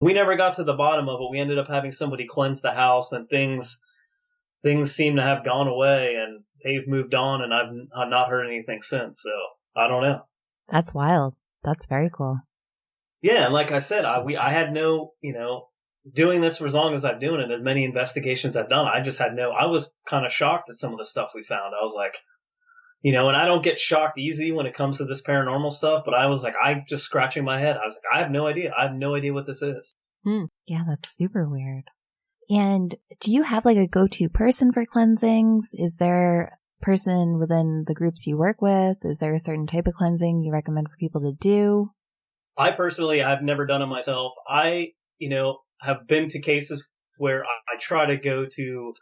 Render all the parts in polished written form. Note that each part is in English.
We never got to the bottom of it. We ended up having somebody cleanse the house, and things seem to have gone away, and they've moved on, and I've not heard anything since. So I don't know. That's wild. That's very cool. Yeah, and like I said, I had no, doing this for as long as I've doing it, as many investigations I've done, I just had no. I was kind of shocked at some of the stuff we found. I was like, and I don't get shocked easy when it comes to this paranormal stuff, but I was like, I just scratching my head. I was like, I have no idea. I have no idea what this is. Yeah, that's super weird. And do you have like a go-to person for cleansings? Is there a person within the groups you work with? Is there a certain type of cleansing you recommend for people to do? I personally, I've never done it myself. I, have been to cases where I try to go to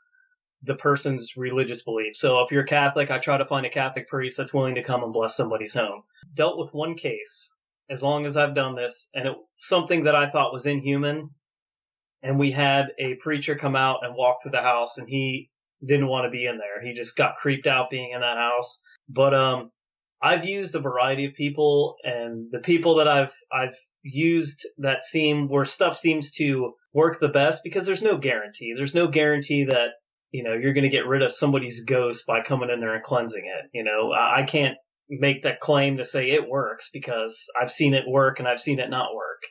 the person's religious beliefs. So if you're Catholic, I try to find a Catholic priest that's willing to come and bless somebody's home. Dealt with one case as long as I've done this, and it something that I thought was inhuman. And we had a preacher come out and walk through the house, and he didn't want to be in there. He just got creeped out being in that house. But I've used a variety of people, and the people that I've used that seem where stuff seems to work the best, because there's no guarantee. There's no guarantee that you're going to get rid of somebody's ghost by coming in there and cleansing it. I can't make that claim to say it works, because I've seen it work and I've seen it not work.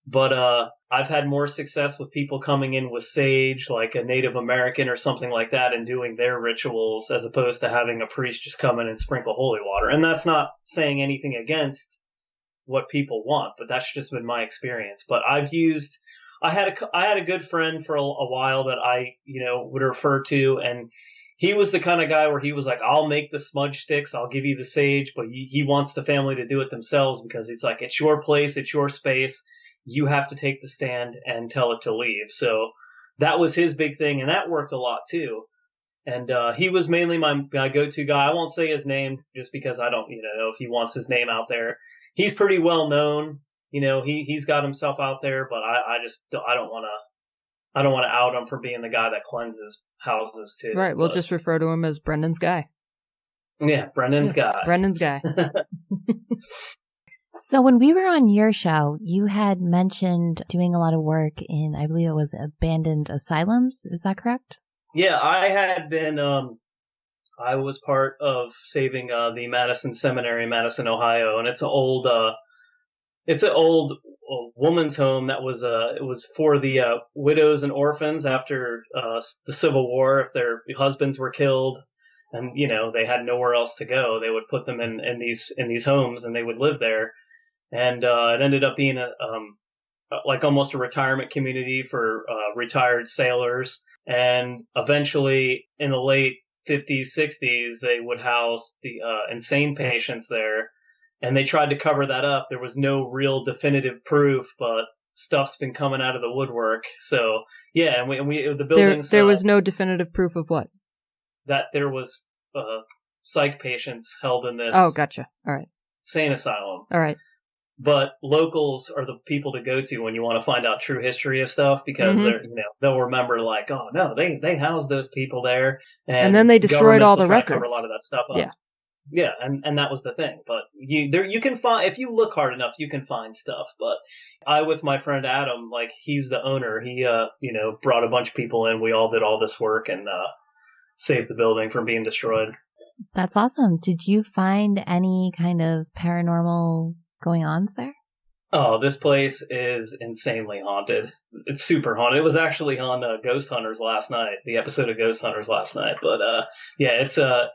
But I've had more success with people coming in with sage, like a Native American or something like that, and doing their rituals, as opposed to having a priest just come in and sprinkle holy water. And that's not saying anything against what people want, but that's just been my experience. But I had a good friend for a while that I, would refer to, and he was the kind of guy where he was like, I'll make the smudge sticks, I'll give you the sage, but he wants the family to do it themselves, because it's like, it's your place, it's your space. You have to take the stand and tell it to leave. So that was his big thing, and that worked a lot too. And he was mainly my go-to guy. I won't say his name just because I don't, know if he wants his name out there. He's pretty well known. He's got himself out there, but I don't want to out him for being the guy that cleanses houses too. Right. We'll just refer to him as Brendan's guy. Yeah, Brendan's guy. Brendan's guy. So when we were on your show, you had mentioned doing a lot of work in, I believe it was abandoned asylums. Is that correct? Yeah, I had been, I was part of saving the Madison Seminary in Madison, Ohio, and it's an old woman's home that was it was for the widows and orphans after the Civil War. If their husbands were killed and they had nowhere else to go, they would put them in these homes, and they would live there. And it ended up being like almost a retirement community for retired sailors. And eventually, in the late 50s, 60s, they would house the insane patients there. And they tried to cover that up. There was no real definitive proof, but stuff's been coming out of the woodwork. So yeah, and we the buildings. There was no definitive proof of what? That there was psych patients held in this. Oh, gotcha. All right. Insane asylum. All right. But locals are the people to go to when you want to find out true history of stuff, because they'll remember like, oh no, they housed those people there, and then they destroyed all the records. Cover a lot of that stuff up. Yeah. Yeah, and that was the thing. But you can find, if you look hard enough, you can find stuff. But I, with my friend Adam, like, he's the owner. He brought a bunch of people in. We all did all this work and saved the building from being destroyed. That's awesome. Did you find any kind of paranormal going-ons there? Oh, this place is insanely haunted. It's super haunted. It was actually on Ghost Hunters last night, the episode of Ghost Hunters last night. But yeah,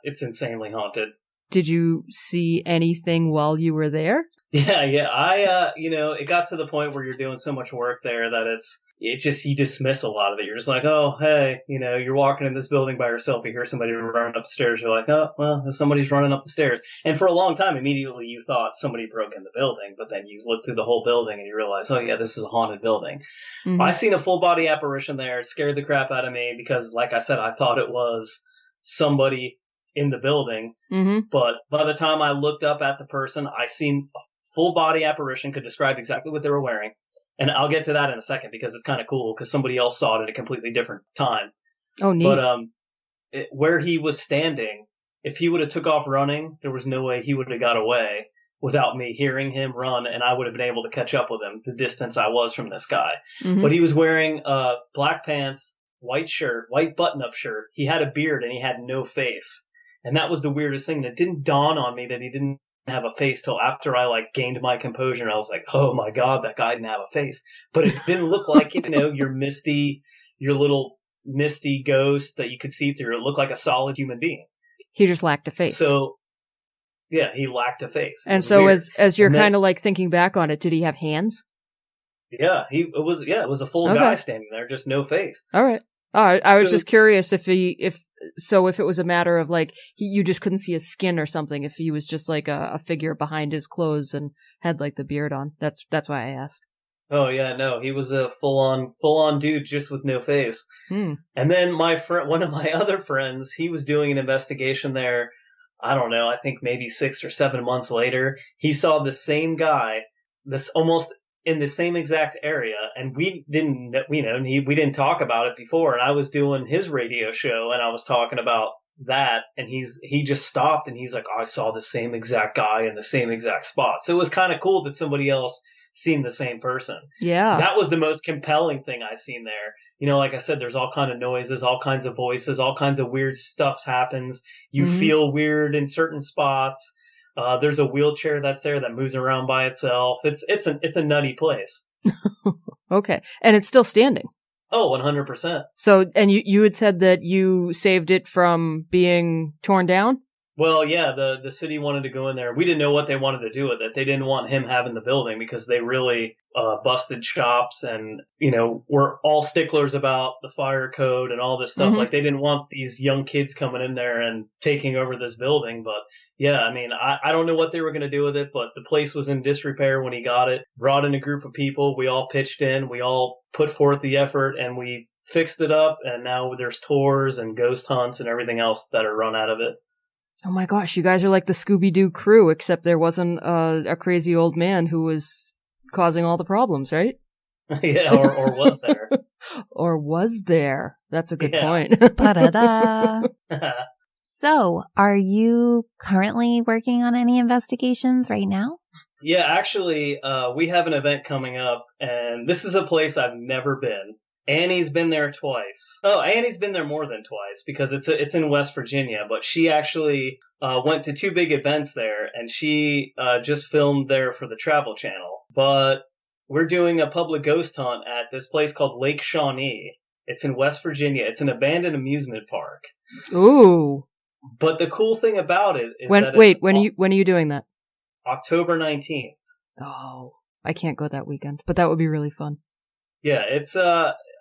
it's insanely haunted. Did you see anything while you were there? Yeah. I it got to the point where you're doing so much work there that you dismiss a lot of it. You're just like, oh, hey, you're walking in this building by yourself. You hear somebody running up the stairs. You're like, oh, well, somebody's running up the stairs. And for a long time, immediately you thought somebody broke in the building. But then you look through the whole building and you realize, oh, yeah, this is a haunted building. Mm-hmm. I seen a full body apparition there. It scared the crap out of me because, like I said, I thought it was somebody in the building. Mm-hmm. But by the time I looked up at the person, I seen a full body apparition, could describe exactly what they were wearing. And I'll get to that in a second because it's kind of cool because somebody else saw it at a completely different time. Oh, neat. But where he was standing, if he would have took off running, there was no way he would have got away. without me hearing him run, and I would have been able to catch up with him the distance I was from this guy. Mm-hmm. But he was wearing black pants, white shirt, white button-up shirt. He had a beard and he had no face. And that was the weirdest thing. That didn't dawn on me that he didn't have a face till after I like gained my composure. I was like, oh my God, that guy didn't have a face. But it didn't look like, your little misty ghost that you could see through. It looked like a solid human being. He just lacked a face. So, yeah, he lacked a face. And so weird. as you're kind of like thinking back on it, did he have hands? Yeah, it was a full Okay. guy standing there, just no face. All right. I was So- just curious if it was a matter of like you just couldn't see his skin or something, if he was just like a figure behind his clothes and had like the beard on. That's why I asked. Oh yeah, no, he was a full on dude just with no face. Hmm. And then one of my other friends, he was doing an investigation there. I don't know, I think maybe 6 or 7 months later, he saw the same guy, this almost in the same exact area, and we didn't talk about it before. And I was doing his radio show, and I was talking about that, and he just stopped, and he's like, oh, I saw the same exact guy in the same exact spot. So it was kind of cool that somebody else seen the same person. Yeah. That was the most compelling thing I seen there. Like I said, there's all kind of noises, all kinds of voices, all kinds of weird stuff happens. You Mhm. feel weird in certain spots. There's a wheelchair that's there that moves around by itself. It's a nutty place. Okay. And it's still standing. Oh, 100%. So, and you had said that you saved it from being torn down? Well, yeah, the city wanted to go in there. We didn't know what they wanted to do with it. They didn't want him having the building because they really busted chops and, were all sticklers about the fire code and all this stuff. Mhm. Like, they didn't want these young kids coming in there and taking over this building. But, yeah, I mean, I don't know what they were going to do with it, but the place was in disrepair when he got it. Brought in a group of people. We all pitched in. We all put forth the effort, and we fixed it up. And now there's tours and ghost hunts and everything else that are run out of it. Oh my gosh, you guys are like the Scooby-Doo crew, except there wasn't a crazy old man who was causing all the problems, right? Yeah, or was there? Or was there? That's a good Yeah. point. Da-da-da. So, are you currently working on any investigations right now? Yeah, actually, we have an event coming up, and this is a place I've never been. Annie's been there twice. Oh, Annie's been there more than twice because it's in West Virginia, but she actually went to 2 big events there, and she just filmed there for the Travel Channel. But we're doing a public ghost hunt at this place called Lake Shawnee. It's in West Virginia. It's an abandoned amusement park. Ooh. But the cool thing about it is When that it's are you doing that? October 19th. Oh, I can't go that weekend, but that would be really fun. Yeah, it's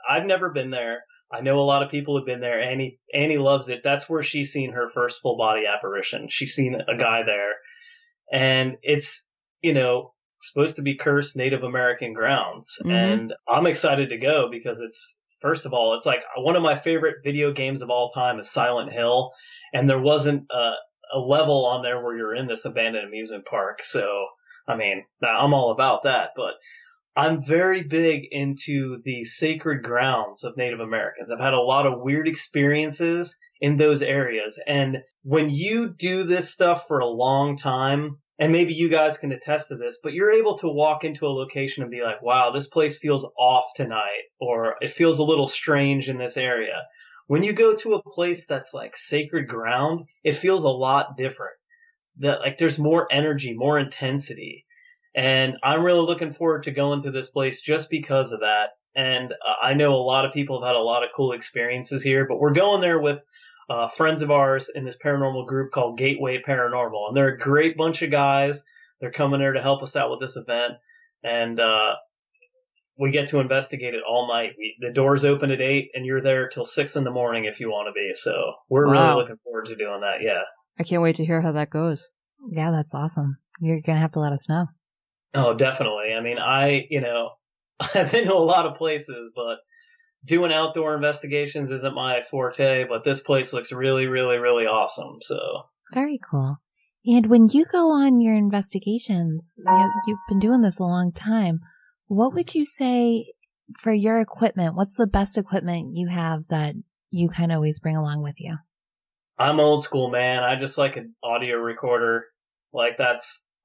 I've never been there. I know a lot of people have been there. Annie loves it. That's where she's seen her first full body apparition. She's seen a guy there. And it's, supposed to be cursed Native American grounds. Mhm. And I'm excited to go because first of all, it's like one of my favorite video games of all time is Silent Hill. And there wasn't a level on there where you're in this abandoned amusement park. So, I mean, I'm all about that. But I'm very big into the sacred grounds of Native Americans. I've had a lot of weird experiences in those areas. And when you do this stuff for a long time, and maybe you guys can attest to this, but you're able to walk into a location and be like, wow, this place feels off tonight, or it feels a little strange in this area. When you go to a place that's like sacred ground, it feels a lot different. That like there's more energy, more intensity. And I'm really looking forward to going to this place just because of that. And I know a lot of people have had a lot of cool experiences here, but we're going there with friends of ours in this paranormal group called Gateway Paranormal. And they're a great bunch of guys. They're coming there to help us out with this event. And we get to investigate it all night. The doors open at 8 and you're there till 6 in the morning if you want to be. So we're Wow. really looking forward to doing that. Yeah. I can't wait to hear how that goes. Yeah, that's awesome. You're going to have to let us know. Oh, definitely. I mean, I've been to a lot of places, but doing outdoor investigations isn't my forte, but this place looks really, really, really awesome. So Very cool. And when you go on your investigations, you've been doing this a long time. What would you say for your equipment? What's the best equipment you have that you kind of always bring along with you? I'm old school, man. I just like an audio recorder. Like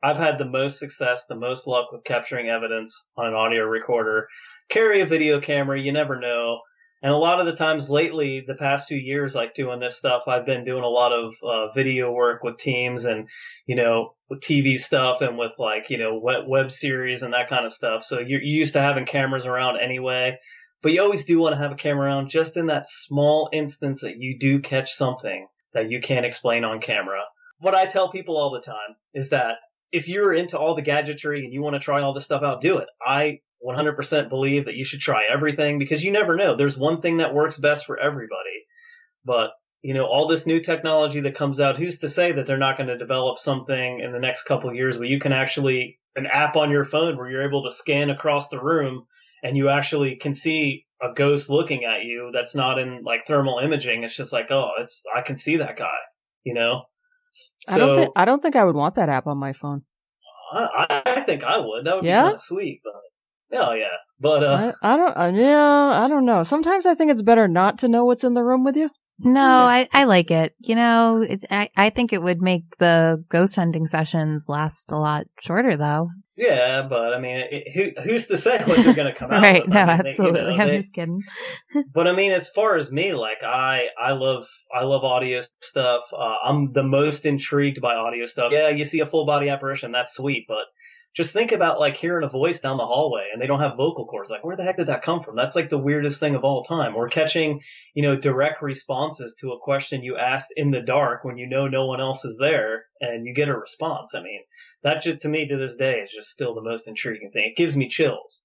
I've had the most success, the most luck with capturing evidence on an audio recorder. Carry a video camera, you never know. And a lot of the times lately, the past 2 years, like doing this stuff, I've been doing a lot of video work with teams and, with TV stuff and with like, web series and that kind of stuff. So you're used to having cameras around anyway, but you always do want to have a camera around just in that small instance that you do catch something that you can't explain on camera. What I tell people all the time is that if you're into all the gadgetry and you want to try all this stuff out, do it. I 100% believe that you should try everything because you never know. There's one thing that works best for everybody. But, all this new technology that comes out, who's to say that they're not going to develop something in the next couple of years where you can actually, an app on your phone where you're able to scan across the room and you actually can see a ghost looking at you that's not in like thermal imaging. It's just like, I can see that guy, So I don't think I would want that app on my phone. I think I would. That would be kind of sweet, but hell yeah. But I don't know. Sometimes I think it's better not to know what's in the room with you. No, I like it. I think it would make the ghost hunting sessions last a lot shorter, though. Yeah, but I mean, who's to say what they're going to come out Right? with? No, absolutely. I'm just kidding. But I mean, as far as me, like I love audio stuff. I'm the most intrigued by audio stuff. Yeah, you see a full body apparition, that's sweet, but just think about like hearing a voice down the hallway and they don't have vocal cords. Like, where the heck did that come from? That's like the weirdest thing of all time. Or catching, direct responses to a question you asked in the dark when no one else is there and you get a response. I mean, that just, to me, to this day, is just still the most intriguing thing. It gives me chills.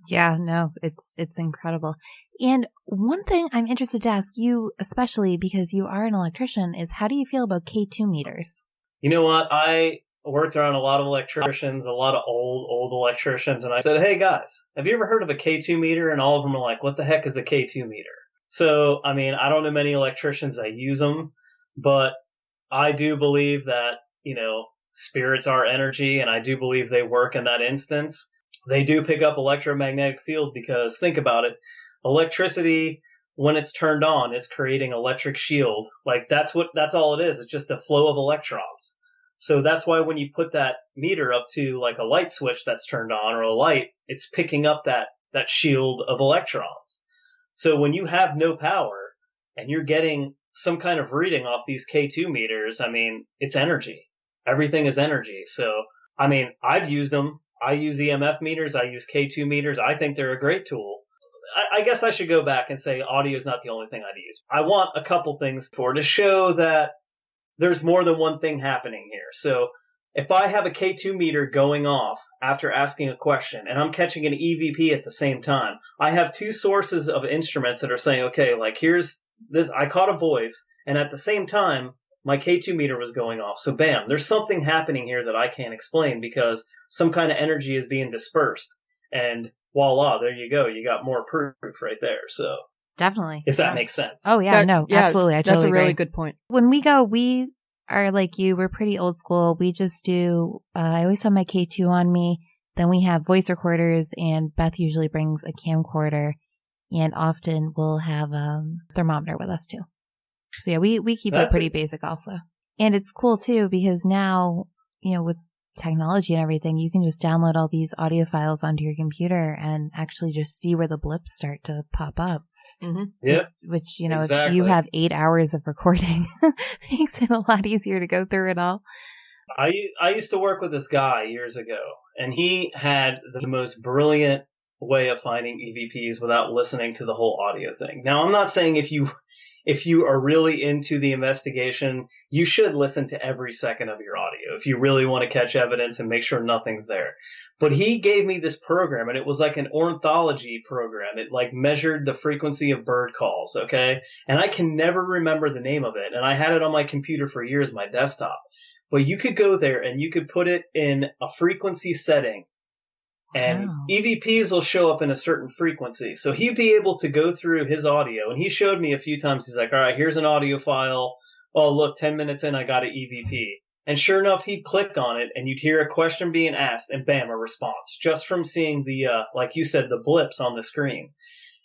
Yeah, no, it's incredible. And one thing I'm interested to ask you, especially because you are an electrician, is how do you feel about K2 meters? You know what? I worked around a lot of electricians, a lot of old electricians, and I said, hey guys, have you ever heard of a K2 meter? And all of them are like, what the heck is a K2 meter? So, I mean, I don't know many electricians that use them, but I do believe that, spirits are energy, and I do believe they work in that instance. They do pick up electromagnetic field because, think about it, electricity, when it's turned on, it's creating electric shield. Like, that's all it is. It's just a flow of electrons. So that's why when you put that meter up to like a light switch that's turned on or a light, it's picking up that shield of electrons. So when you have no power and you're getting some kind of reading off these K2 meters, I mean, it's energy. Everything is energy. So, I mean, I've used them. I use EMF meters. I use K2 meters. I think they're a great tool. I guess I should go back and say audio is not the only thing I'd use. I want a couple things to show that there's more than one thing happening here. So if I have a K2 meter going off after asking a question and I'm catching an EVP at the same time, I have two sources of instruments that are saying, okay, like here's this, I caught a voice and at the same time, my K2 meter was going off. So bam, there's something happening here that I can't explain because some kind of energy is being dispersed. And voila, there you go. You got more proof right there. So definitely. If that makes sense. Oh, yeah, absolutely. I totally That's a really agree. good point. When we go, we are like you. We're pretty old school. We just do, I always have my K2 on me. Then we have voice recorders, and Beth usually brings a camcorder, and often we'll have a thermometer with us too. So yeah, we keep it pretty basic also. And it's cool too because now, with technology and everything, you can just download all these audio files onto your computer and actually just see where the blips start to pop up. Mm-hmm. Yeah. Which, exactly. If you have 8 hours of recording, makes it a lot easier to go through it all. I used to work with this guy years ago, and he had the most brilliant way of finding EVPs without listening to the whole audio thing. Now, I'm not saying if you are really into the investigation, you should listen to every second of your audio if you really want to catch evidence and make sure nothing's there. But he gave me this program, and it was like an ornithology program. It like measured the frequency of bird calls, okay? And I can never remember the name of it. And I had it on my computer for years, my desktop. But you could go there and you could put it in a frequency setting. And Wow. EVPs will show up in a certain frequency. So he'd be able to go through his audio. And he showed me a few times. He's like, all right, here's an audio file. Oh, look, 10 minutes in, I got an EVP. And sure enough, he'd click on it and you'd hear a question being asked and bam, a response just from seeing the, like you said, the blips on the screen.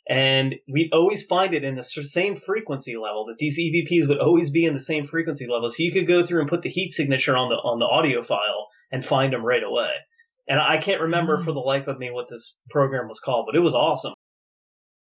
And we'd always find it in the same frequency level, that these EVPs would always be in the same frequency level. So you could go through and put the heat signature on the audio file and find them right away. And I can't remember for the life of me what this program was called, but it was awesome.